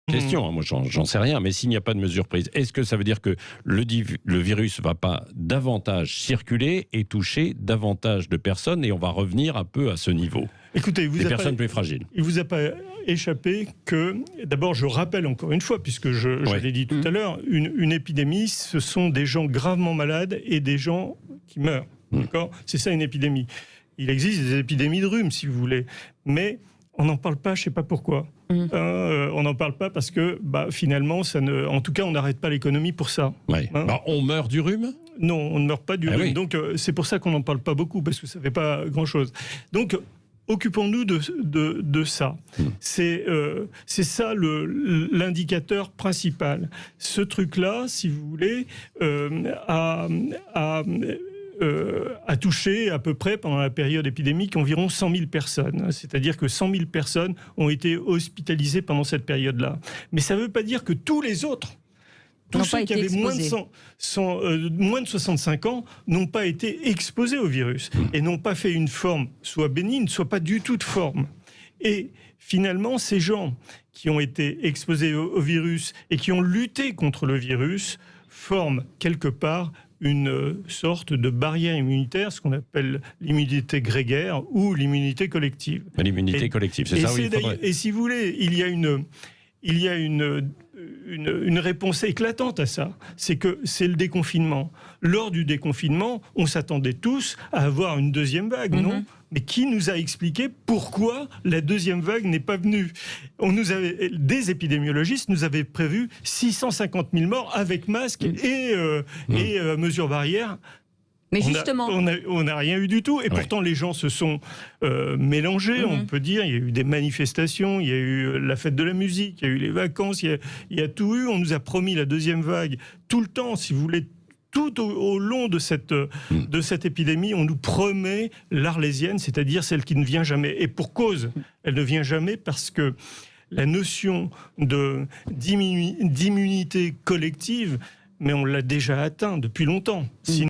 Question, moi j'en sais rien, mais s'il n'y a pas de mesure prise, est-ce que ça veut dire que le virus ne va pas davantage circuler et toucher davantage de personnes et on va revenir un peu à ce niveau? Écoutez, des personnes plus fragiles. Il ne vous a pas échappé que, d'abord je rappelle encore une fois, puisque je l'ai dit tout à l'heure, une épidémie, ce sont des gens gravement malades et des gens qui meurent. D'accord ? C'est ça une épidémie. Il existe des épidémies de rhume, si vous voulez, mais on n'en parle pas, je ne sais pas pourquoi. On n'en parle pas parce que finalement, en tout cas, on n'arrête pas l'économie pour ça. Ouais. On meurt du rhume ? Non, on ne meurt pas du rhume. Oui. Donc c'est pour ça qu'on n'en parle pas beaucoup, parce que ça ne fait pas grand-chose. Donc occupons-nous de ça. C'est ça l'indicateur principal. Ce truc-là, si vous voulez, a touché à peu près pendant la période épidémique environ 100 000 personnes. C'est-à-dire que 100 000 personnes ont été hospitalisées pendant cette période-là. Mais ça ne veut pas dire que tous les autres, tous ceux qui avaient moins de 65 ans n'ont pas été exposés au virus et n'ont pas fait une forme soit bénigne, soit pas du tout de forme. Et finalement, ces gens qui ont été exposés au virus et qui ont lutté contre le virus forment quelque part une sorte de barrière immunitaire, ce qu'on appelle l'immunité grégaire ou l'immunité collective. L'immunité collective, c'est ça, oui. Et si vous voulez, il y a une réponse éclatante à ça, c'est que c'est le déconfinement. Lors du déconfinement, on s'attendait tous à avoir une deuxième vague, non ? Mais qui nous a expliqué pourquoi la deuxième vague n'est pas venue ? Des épidémiologistes nous avaient prévu 650 000 morts avec masque et mesures barrières. Mais justement, on n'a rien eu du tout. Et pourtant, les gens se sont mélangés, on peut dire. Il y a eu des manifestations, il y a eu la fête de la musique, il y a eu les vacances, il y a tout eu. On nous a promis la deuxième vague tout le temps, si vous voulez. Tout au long de cette épidémie, on nous promet l'Arlésienne, c'est-à-dire celle qui ne vient jamais. Et pour cause, elle ne vient jamais parce que la notion d'immunité collective, mais on l'a déjà atteint depuis longtemps.